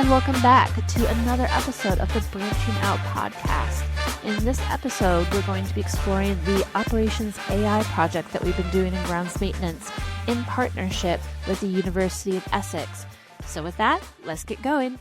and welcome back to another episode of the Branching Out podcast. In this episode, we're going to be exploring the Operations AI project that we've been doing in grounds maintenance in partnership with the University of Essex. So with that, let's get going.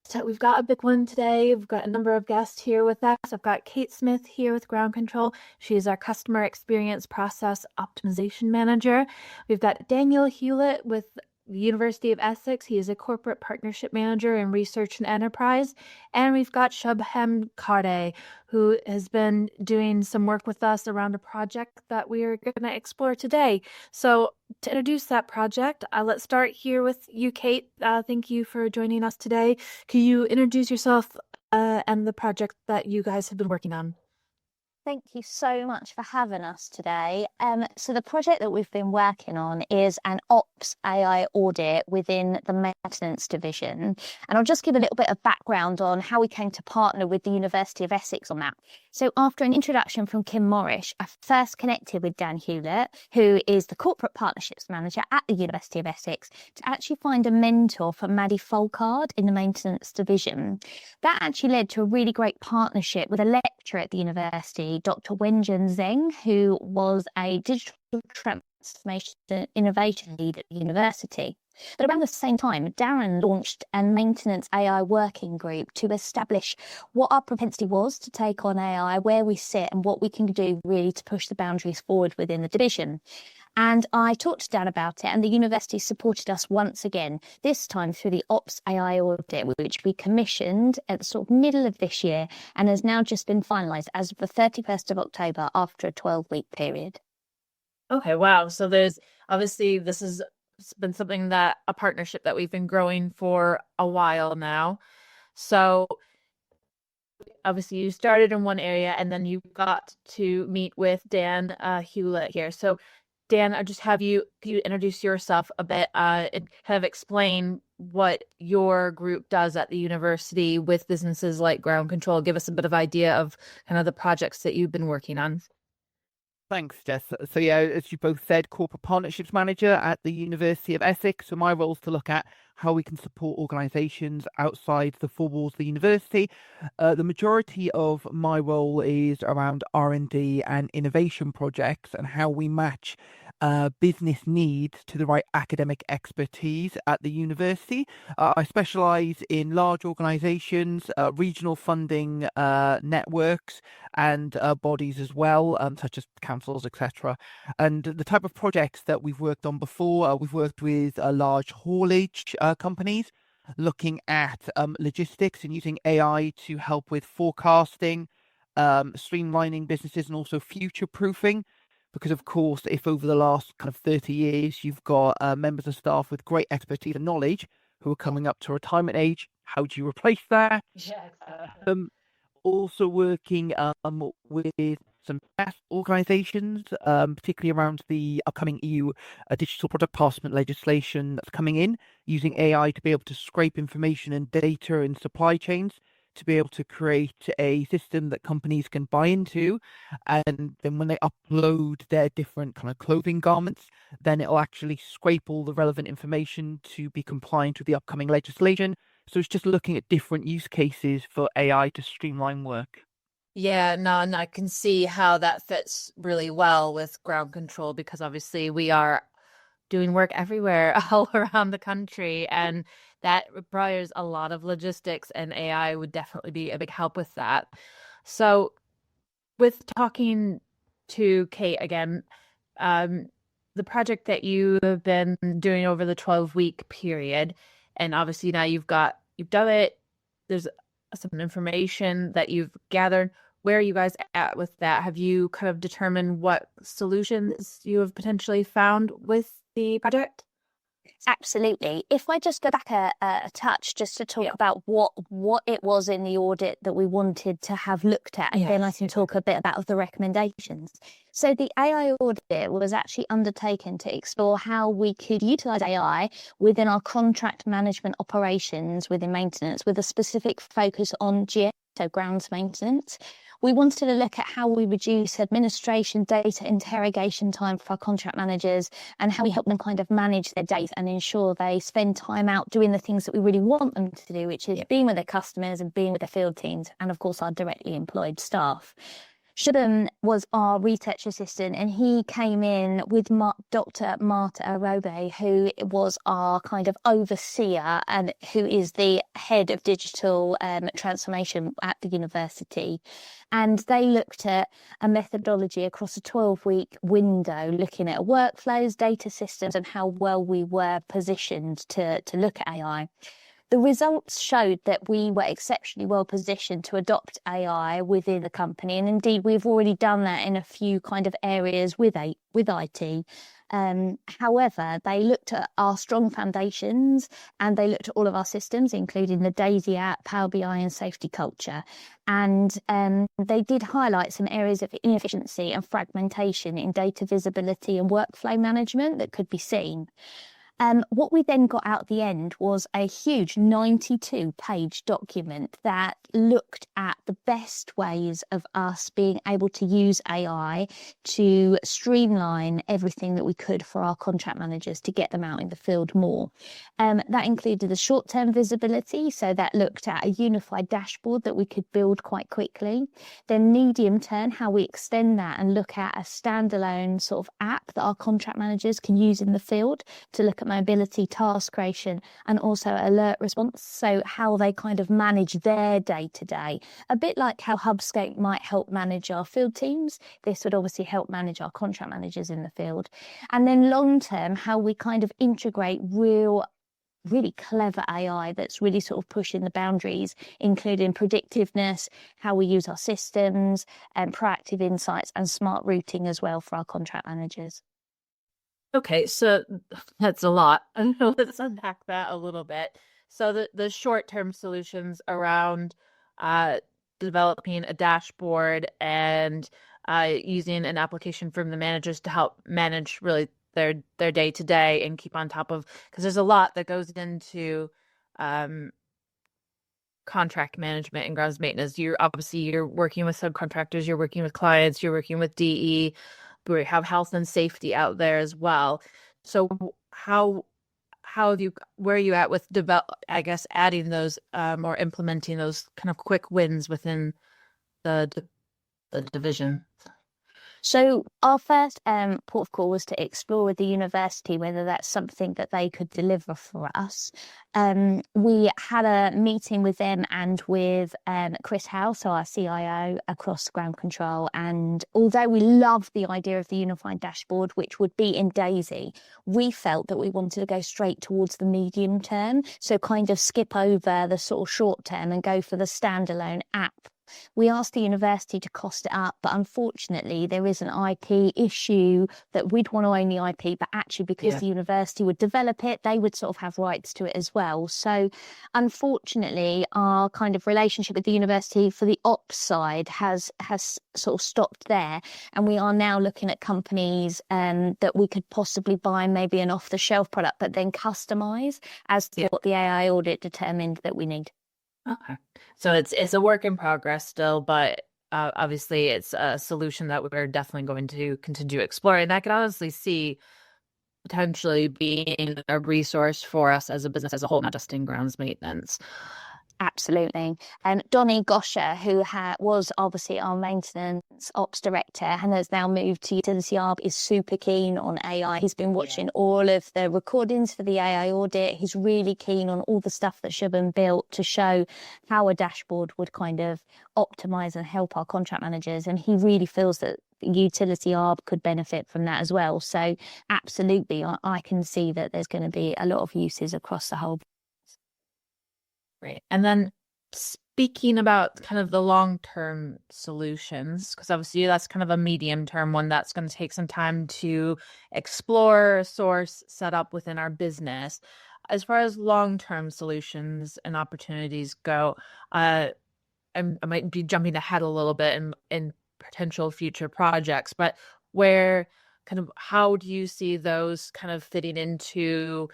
So we've got a big one today. We've got a number of guests here with us. I've got Kate Smith here with Ground Control. She's our Customer Experience Process Optimization Manager. We've got Daniel Hewlett with the University of Essex. He is a Corporate Partnership Manager in Research and Enterprise. And we've got Shubham Karde, who has been doing some work with us around a project that we are going to explore today. So to introduce that project, let's start here with you, Kate. Thank you for joining us today. Can you introduce yourself and the project that you guys have been working on? Thank you so much for having us today. So the project that we've been working on is an Ops AI audit within the maintenance division. And I'll just give a little bit of background on how we came to partner with the University of Essex on that. So after an introduction from Kim Morrish, I first connected with Dan Hewlett, who is the Corporate Partnerships Manager at the University of Essex, to actually find a mentor for Maddie Folkard in the maintenance division. That actually led to a really great partnership with a lecturer at the university, Dr. Wenjun Zheng, who was a digital transformation innovation lead at the university. But around the same time, Darren launched a maintenance AI working group to establish what our propensity was to take on AI, where we sit and what we can do really to push the boundaries forward within the division. And I talked to Dan about it, and the university supported us once again, this time through the Ops AI audit, which we commissioned at the sort of middle of this year and has now just been finalised as of the 31st of October after a 12-week period. Okay, wow. So there's obviously this has been something that a partnership that we've been growing for a while now. So obviously you started in one area and then you got to meet with Dan Hewlett here. So Dan, I just have you introduce yourself a bit and kind of explain what your group does at the university with businesses like Ground Control. Give us a bit of idea of kind of the projects that you've been working on. Thanks, Jess. So yeah, as you both said, Corporate Partnerships Manager at the University of Essex. So my role is to look at how we can support organisations outside the four walls of the university. The majority of my role is around R&D and innovation projects and how we match business needs to the right academic expertise at the university. I specialise in large organisations, regional funding networks and bodies as well, such as councils, etc. And the type of projects that we've worked on before, we've worked with large haulage companies, looking at logistics and using AI to help with forecasting, streamlining businesses and also future-proofing. Because, of course, if over the last kind of 30 years, you've got members of staff with great expertise and knowledge who are coming up to retirement age, how do you replace that? Yeah, exactly. Also working with some organisations, particularly around the upcoming EU digital product passment legislation that's coming in, using AI to be able to scrape information and data in supply chains, to be able to create a system that companies can buy into, and then when they upload their different kind of clothing garments, then it'll actually scrape all the relevant information to be compliant with the upcoming legislation. So it's just looking at different use cases for AI to streamline work. Yeah, no, and I can see how that fits really well with Ground Control, because obviously we are doing work everywhere all around the country, and that requires a lot of logistics, and AI would definitely be a big help with that. So with talking to Kate again, the project that you have been doing over the 12-week period, and obviously now you've done it, there's some information that you've gathered. Where are you guys at with that? Have you kind of determined what solutions you have potentially found with the project? Absolutely. If I just go back a touch just to talk about what it was in the audit that we wanted to have looked at, and then I can talk a bit about the recommendations. So the AI audit was actually undertaken to explore how we could utilise AI within our contract management operations within maintenance, with a specific focus on GS, so grounds maintenance. we wanted to look at how we reduce administration, data interrogation time for our contract managers, and how we help them kind of manage their days and ensure they spend time out doing the things that we really want them to do, which is being with their customers and being with their field teams, and of course our directly employed staff. Shubham was our research assistant, and he came in with Dr. Marta Arobe, who was our kind of overseer and who is the head of digital transformation at the university. And they looked at a methodology across a 12-week window, looking at workflows, data systems, and how well we were positioned to look at AI. The results showed that we were exceptionally well positioned to adopt AI within the company. And indeed, we've already done that in a few kind of areas with IT. However, they looked at our strong foundations and they looked at all of our systems, including the Daisy app, Power BI and safety culture. And they did highlight some areas of inefficiency and fragmentation in data visibility and workflow management that could be seen. What we then got out at the end was a huge 92-page document that looked at the best ways of us being able to use AI to streamline everything that we could for our contract managers to get them out in the field more. That included the short-term visibility, so that looked at a unified dashboard that we could build quite quickly. Then medium term, how we extend that and look at a standalone sort of app that our contract managers can use in the field to look at mobility, task creation, and also alert response. So how they kind of manage their day-to-day. A bit like how Hubscape might help manage our field teams, this would obviously help manage our contract managers in the field. And then long-term, how we kind of integrate really clever AI that's really sort of pushing the boundaries, including predictiveness, how we use our systems, and proactive insights and smart routing as well for our contract managers. Okay, so that's a lot. Let's unpack that a little bit. So the short-term solutions around developing a dashboard and using an application from the managers to help manage really their day-to-day and keep on top of, because there's a lot that goes into contract management and grounds maintenance. You're working with subcontractors, you're working with clients, you're working with DE. We have health and safety out there as well. So how have you, where are you at with adding those or implementing those kind of quick wins within the division? So our first port of call was to explore with the university whether that's something that they could deliver for us. We had a meeting with them and with Chris Howe, so our CIO across ground control. And although we love the idea of the unified dashboard, which would be in Daisy, we felt that we wanted to go straight towards the medium term. So kind of skip over the sort of short term and go for the standalone app. We asked the university to cost it up, but unfortunately there is an IP issue that we'd want to own the IP, but actually because the university would develop it, they would sort of have rights to it as well. So unfortunately, our kind of relationship with the university for the ops side has sort of stopped there. And we are now looking at companies that we could possibly buy maybe an off-the-shelf product, but then customize as to what the AI audit determined that we need. Okay. So it's a work in progress still, but obviously it's a solution that we're definitely going to continue exploring. I can honestly see potentially being a resource for us as a business as a whole, not just in grounds maintenance. Absolutely. And Donny Gosher, who was obviously our maintenance ops director and has now moved to Utility Arb, is super keen on AI. He's been watching all of the recordings for the AI audit. He's really keen on all the stuff that Shubham built to show how a dashboard would kind of optimize and help our contract managers. And he really feels that Utility Arb could benefit from that as well. So absolutely, I can see that there's going to be a lot of uses across the whole. Right. And then speaking about kind of the long-term solutions, because obviously that's kind of a medium-term one that's going to take some time to explore, source, set up within our business. As far as long-term solutions and opportunities go, I might be jumping ahead a little bit in potential future projects, but how do you see those kind of fitting into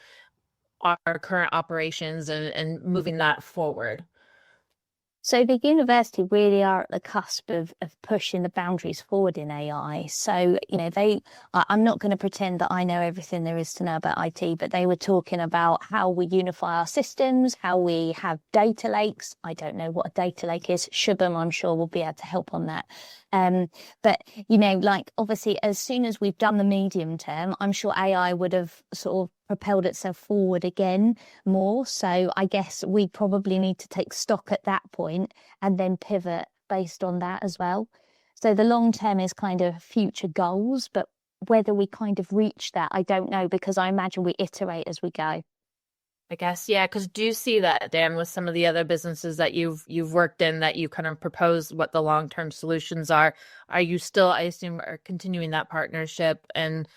our current operations and moving that forward? So the university really are at the cusp of pushing the boundaries forward in AI. So, I'm not going to pretend that I know everything there is to know about IT, but they were talking about how we unify our systems, how we have data lakes. I don't know what a data lake is. Shubham, I'm sure, will be able to help on that. But, obviously, as soon as we've done the medium term, I'm sure AI would have sort of propelled itself forward again more. So I guess we probably need to take stock at that point and then pivot based on that as well. So the long term is kind of future goals, but whether we kind of reach that, I don't know, because I imagine we iterate as we go. I guess, yeah, because do you see that, Dan, with some of the other businesses that you've worked in, that you kind of propose what the long-term solutions are? Are you still, I assume, are continuing that partnership and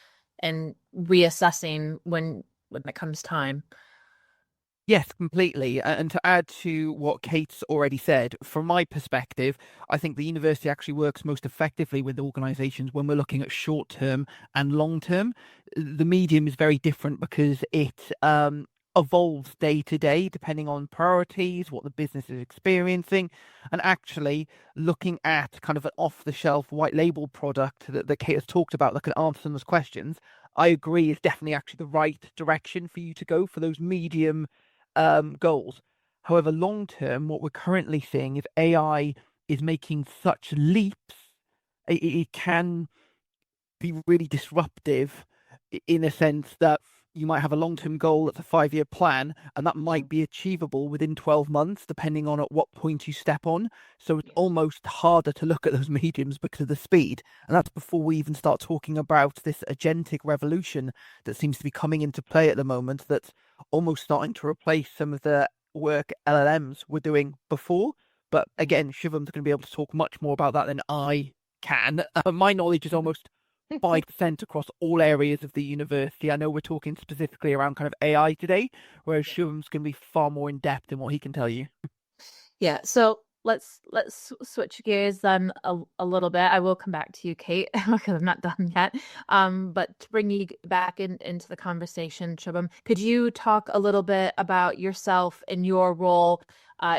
reassessing when it comes time? Yes, completely. And to add to what Kate's already said, from my perspective, I think the university actually works most effectively with organizations when we're looking at short term and long term. The medium is very different because it evolves day to day depending on priorities, what the business is experiencing, and actually looking at kind of an off the shelf white label product that Kate has talked about that can answer those questions. I agree is definitely actually the right direction for you to go for those medium goals. However, long term, what we're currently seeing is AI is making such leaps. It can be really disruptive in a sense that you might have a long-term goal that's a 5-year plan, and that might be achievable within 12 months, depending on at what point you step on. So it's almost harder to look at those mediums because of the speed. And that's before we even start talking about this agentic revolution that seems to be coming into play at the moment, that's almost starting to replace some of the work LLMs were doing before. But again, Shubham's going to be able to talk much more about that than I can. My knowledge is almost 5% across all areas of the university. I know we're talking specifically around kind of AI today, whereas Shubham's going to be far more in depth in what he can tell you. Yeah, so let's switch gears then a little bit. I will come back to you, Kate, because I'm not done yet. But to bring you back into the conversation, Shubham, could you talk a little bit about yourself and your role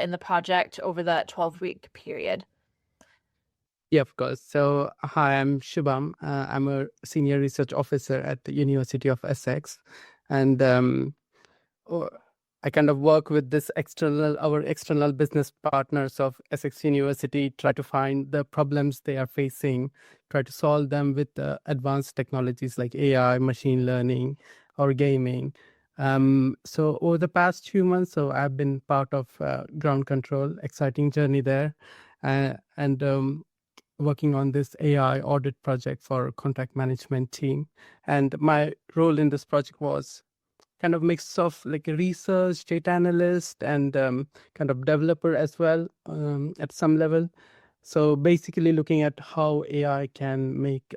in the project over that 12-week period? Yeah, of course. So, hi, I'm Shubham. I'm a senior research officer at the University of Essex, and I kind of work with our external business partners of Essex University, try to find the problems they are facing, try to solve them with advanced technologies like AI, machine learning, or gaming. So over the past few months, I've been part of Ground Control, exciting journey there, and working on this AI audit project for contract management team. And my role in this project was kind of mix of like a research, data analyst, and kind of developer as well at some level. So basically looking at how AI can make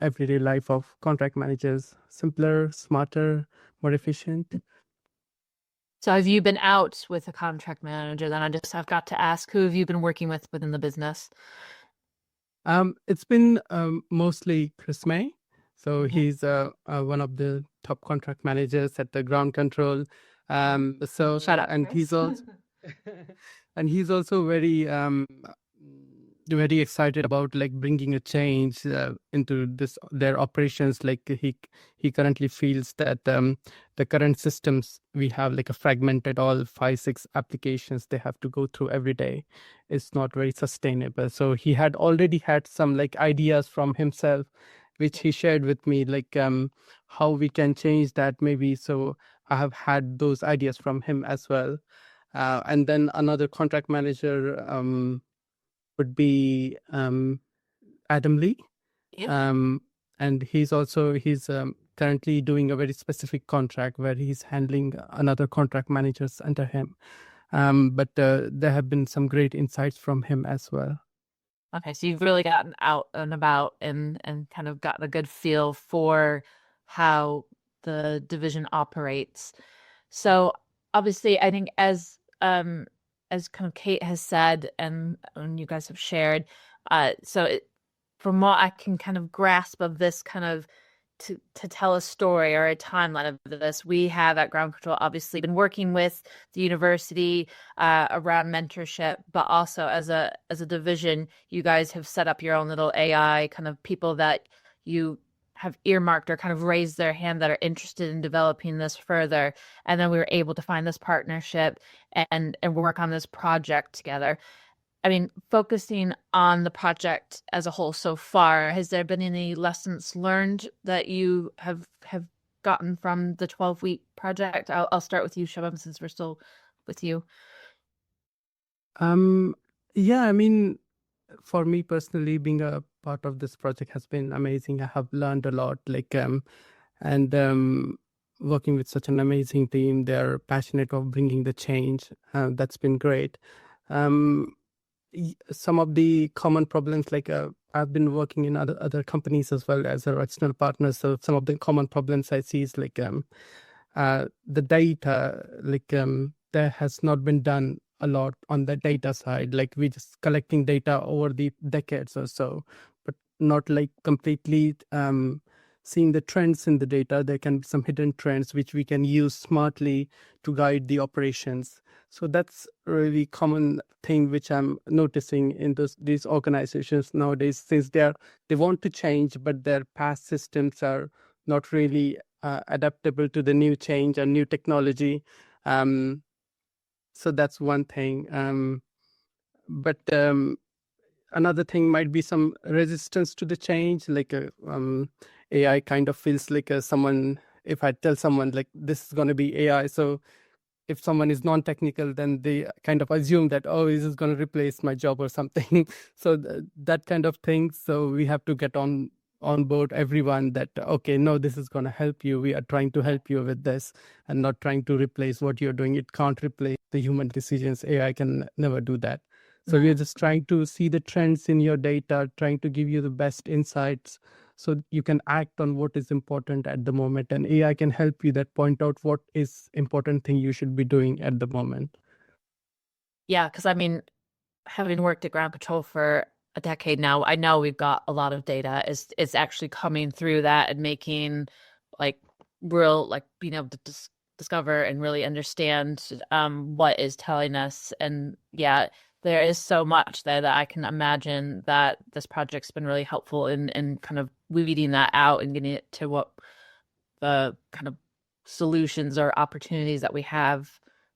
everyday life of contract managers simpler, smarter, more efficient. So have you been out with a contract manager? Then I've got to ask, who have you been working with within the business? It's been mostly Chris May. So he's one of the top contract managers at the Ground Control. So Shout out, and Chris. he's also very very excited about like bringing a change into their operations. Like he currently feels that the current systems we have, like a fragmented all 5-6 applications they have to go through every day, is not very sustainable. So he had already had some like ideas from himself which he shared with me, like how we can change that maybe. So I have had those ideas from him as well. And then another contract manager would be Adam Lee. Yep. And he's currently doing a very specific contract where he's handling another contract managers under him. But there have been some great insights from him as well. Okay, so you've really gotten out and about and kind of gotten a good feel for how the division operates. So obviously, I think as kind of Kate has said and you guys have shared, from what I can kind of grasp of this kind of to tell a story or a timeline of this, we have at Ground Control obviously been working with the university around mentorship, but also as a division, you guys have set up your own little AI kind of people that you have earmarked or kind of raised their hand that are interested in developing this further. And then we were able to find this partnership and work on this project together. I mean, focusing on the project as a whole so far, has there been any lessons learned that you have gotten from the 12-week project? I'll start with you, Shubham, since we're still with you. Yeah, I mean, for me personally, being a part of this project has been amazing. I have learned a lot, and working with such an amazing team. They're passionate of bringing the change. That's been great. Some of the common problems, I've been working in other companies as well as a external partner. So some of the common problems I see is the data, there has not been done a lot on the data side. Like we just collecting data over the decades or so, but not completely seeing the trends in the data. There can be some hidden trends which we can use smartly to guide the operations. So that's a really common thing which I'm noticing in these organizations nowadays, since they want to change, but their past systems are not really adaptable to the new change and new technology. So that's one thing. But another thing might be some resistance to the change. AI kind of feels like someone, if I tell someone this is going to be AI, so if someone is non-technical, then they kind of assume that, oh, this is going to replace my job or something. So that kind of thing. So we have to get on board everyone that, okay, no, this is going to help you. We are trying to help you with this and not trying to replace what you're doing. It can't replace the human decisions. AI can never do that. So we're just trying to see the trends in your data, trying to give you the best insights so you can act on what is important at the moment. And AI can help you that point out what is important thing you should be doing at the moment. Yeah, because I mean, having worked at Ground Control for a decade now, I know we've got a lot of data. It's actually coming through that and making real, being able to discover and really understand what is telling us. And yeah, there is so much there that I can imagine that this project's been really helpful in kind of weeding that out and getting it to what the kind of solutions or opportunities that we have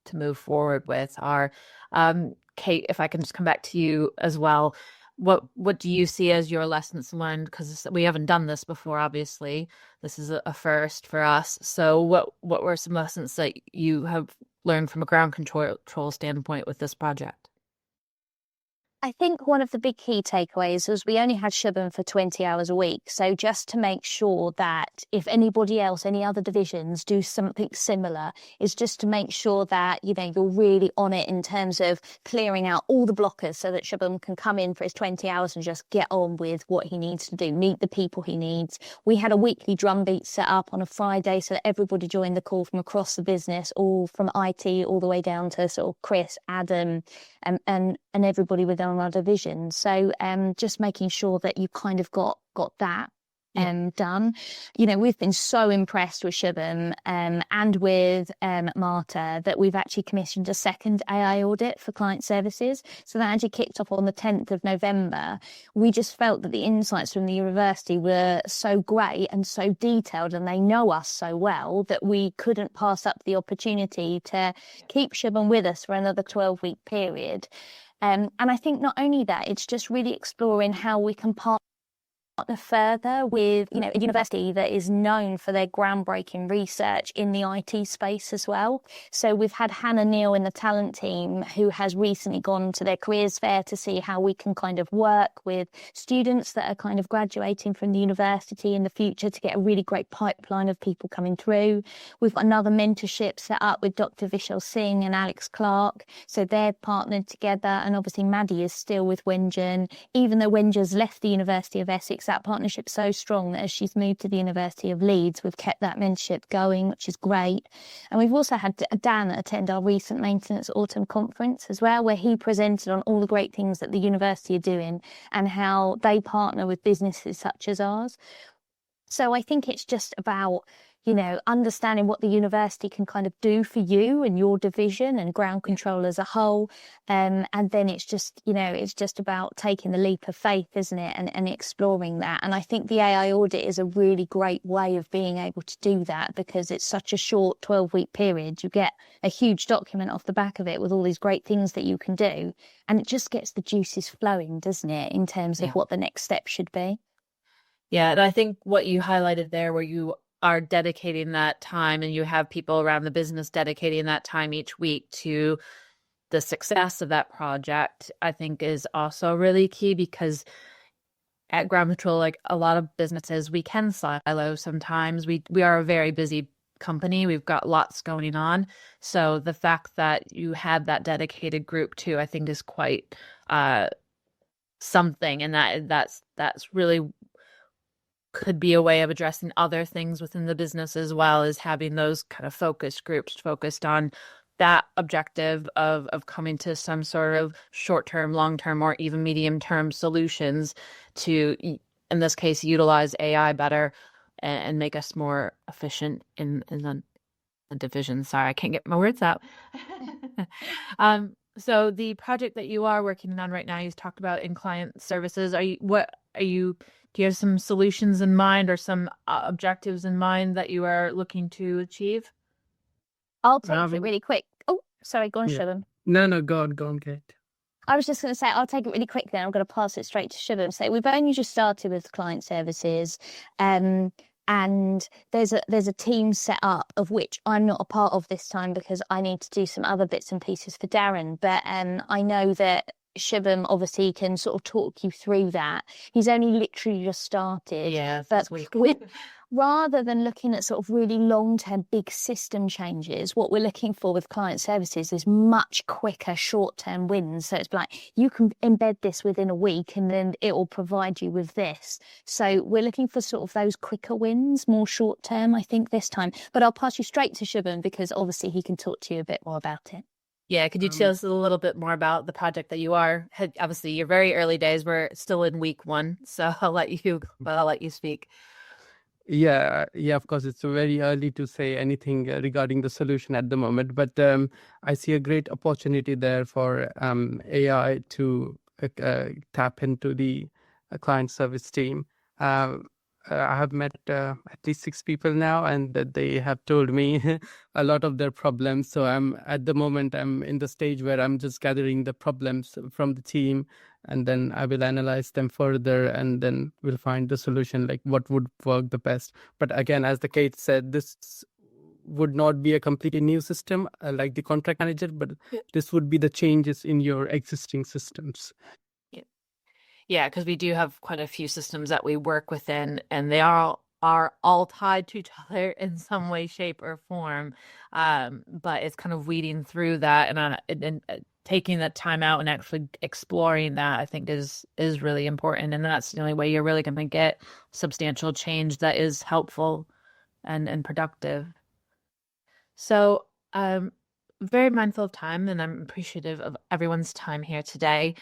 to move forward with are. Kate, if I can just come back to you as well, what do you see as your lessons learned? Because we haven't done this before, obviously. This is a first for us. So what were some lessons that you have learned from a ground control standpoint with this project? I think one of the big key takeaways was we only had Shubham for 20 hours a week. So just to make sure that if anybody else, any other divisions do something similar, is just to make sure that, you're really on it in terms of clearing out all the blockers so that Shubham can come in for his 20 hours and just get on with what he needs to do, meet the people he needs. We had a weekly drumbeat set up on a Friday so that everybody joined the call from across the business, all from IT all the way down to sort of Chris, Adam, and everybody within our division. So just making sure that you kind of got that done. We've been so impressed with Shubham and with Marta that we've actually commissioned a second AI audit for client services. So that actually kicked off on the 10th of November. We just felt that the insights from the university were so great and so detailed, and they know us so well that we couldn't pass up the opportunity to keep Shubham with us for another 12-week period. And I think not only that, it's just really exploring how we can partner further with, a university that is known for their groundbreaking research in the IT space as well. So we've had Hannah Neal in the talent team who has recently gone to their careers fair to see how we can kind of work with students that are kind of graduating from the university in the future to get a really great pipeline of people coming through. We've got another mentorship set up with Dr. Vishal Singh and Alex Clark. So they're partnered together. And obviously Maddie is still with Wengen. Even though Wengen's left the University of Essex, that partnership's so strong that as she's moved to the University of Leeds, we've kept that mentorship going, which is great. And we've also had Dan attend our recent Maintenance Autumn Conference as well, where he presented on all the great things that the university are doing and how they partner with businesses such as ours. So I think it's just about, understanding what the university can kind of do for you and your division and ground control as a whole. And then it's just, it's just about taking the leap of faith, isn't it? And exploring that. And I think the AI audit is a really great way of being able to do that, because it's such a short 12-week period. You get a huge document off the back of it with all these great things that you can do. And it just gets the juices flowing, doesn't it, in terms of what the next step should be. Yeah, and I think what you highlighted there, where you are dedicating that time and you have people around the business dedicating that time each week to the success of that project, I think is also really key, because at Ground Control, like a lot of businesses, we can silo sometimes. We are a very busy company. We've got lots going on. So the fact that you have that dedicated group too, I think is quite something, and that's really could be a way of addressing other things within the business, as well as having those kind of focus groups focused on that objective of coming to some sort of short-term, long-term, or even medium-term solutions to, in this case, utilize AI better and make us more efficient in the division. Sorry, I can't get my words out. So the project that you are working on right now, you talked about in client services. Do you have some solutions in mind or some objectives in mind that you are looking to achieve? I'll take it really quick. Oh, sorry, go on, Shubham. No, go on, Kate. I was just going to say, I'll take it really quick then. I'm going to pass it straight to Shubham. So we've only just started with client services. And there's a team set up, of which I'm not a part of this time because I need to do some other bits and pieces for Darren. But I know that Shubham obviously can sort of talk you through that. He's only literally just started. Yeah, but rather than looking at sort of really long-term big system changes, what we're looking for with client services is much quicker short-term wins. So it's like, you can embed this within a week and then it will provide you with this. So we're looking for sort of those quicker wins, more short-term, I think, this time. But I'll pass you straight to Shubham because obviously he can talk to you a bit more about it. Yeah, could you tell us a little bit more about the project that you are? Obviously, you're very early days. We're still in week 1, so I'll let you speak. Yeah, of course, it's very early to say anything regarding the solution at the moment, but I see a great opportunity there for AI to tap into the client service team. I have met at least 6 people now, and they have told me a lot of their problems. So at the moment, I'm in the stage where I'm just gathering the problems from the team, and then I will analyze them further, and then we'll find the solution, like what would work the best. But again, as the Kate said, this would not be a completely new system like the contract manager, but this would be the changes in your existing systems. Yeah, because we do have quite a few systems that we work within, and they are all tied to each other in some way, shape, or form. But it's kind of weeding through that and taking that time out and actually exploring that, I think, is really important. And that's the only way you're really going to get substantial change that is helpful and productive. So I'm very mindful of time, and I'm appreciative of everyone's time here today.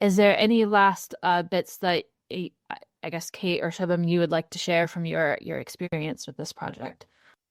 Is there any last bits that I guess Kate or Shubham, you would like to share from your experience with this project?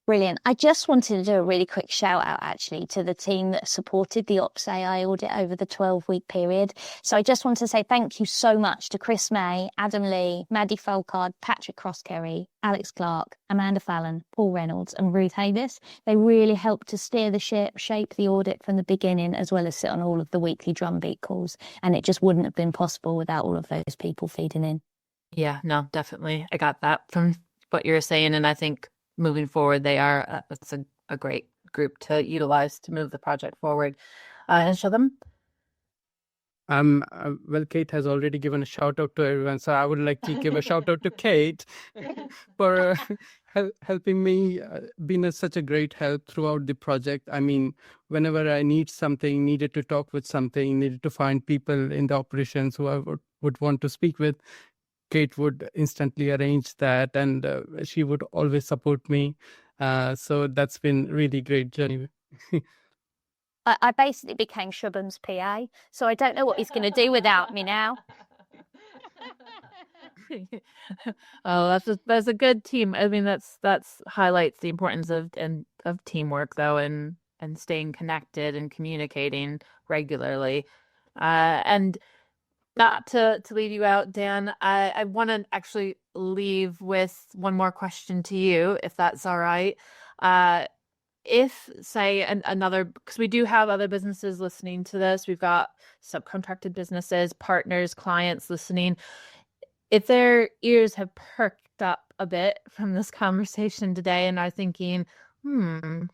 Brilliant. I just wanted to do a really quick shout out actually to the team that supported the Ops AI audit over the 12-week period. So I just want to say thank you so much to Chris May, Adam Lee, Maddie Folkard, Patrick Crosskerry, Alex Clark, Amanda Fallon, Paul Reynolds and Ruth Havis. They really helped to steer the shape the audit from the beginning, as well as sit on all of the weekly drumbeat calls. And it just wouldn't have been possible without all of those people feeding in. Yeah, no, definitely. I got that from what you were saying. And I think moving forward, it's a great group to utilize to move the project forward. And Shubham? Well, Kate has already given a shout out to everyone, so I would like to give a shout out to Kate for helping me, being such a great help throughout the project. I mean, whenever I needed to talk with something, needed to find people in the operations who I would want to speak with, Kate would instantly arrange that, and she would always support me. So that's been really great journey. I basically became Shubham's PA, so I don't know what he's going to do without me now. Oh, that's a good team. I mean, that's highlights the importance of teamwork though, and staying connected and communicating regularly. And not to leave you out, Dan, I want to actually leave with one more question to you, if that's all right. If, say, another, because we do have other businesses listening to this, we've got subcontracted businesses, partners, clients listening. If their ears have perked up a bit from this conversation today and are thinking,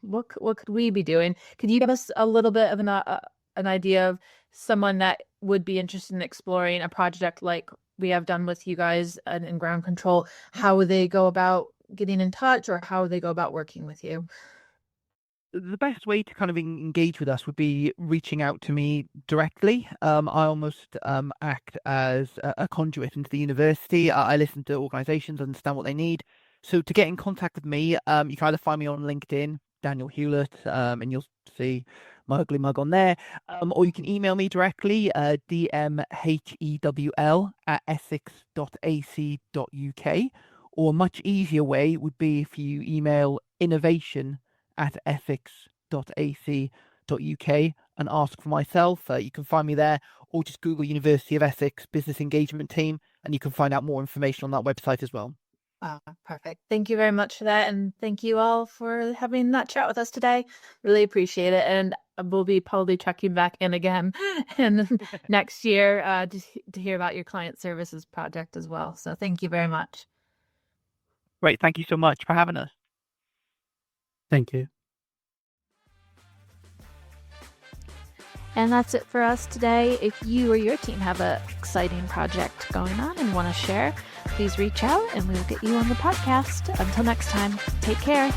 what could we be doing? Could you give us a little bit of an idea of someone that would be interested in exploring a project like we have done with you guys in ground control? How would they go about getting in touch, or how would they go about working with you? The best way to kind of engage with us would be reaching out to me directly. I almost act as a conduit into the university. I listen to organizations, understand what they need. So to get in contact with me, you can either find me on LinkedIn, Daniel Hewlett, and you'll see my ugly mug on there. Or you can email me directly, dmhewl@essex.ac.uk. Or a much easier way would be if you email innovation@essex.ac.uk and ask for myself. You can find me there, or just Google University of Essex Business Engagement Team, and you can find out more information on that website as well. Perfect. Thank you very much for that. And thank you all for having that chat with us today. Really appreciate it. And we'll be probably checking back in again and next year to hear about your client services project as well. So thank you very much. Great. Thank you so much for having us. Thank you. And that's it for us today. If you or your team have an exciting project going on and want to share, please reach out and we will get you on the podcast. Until next time, take care.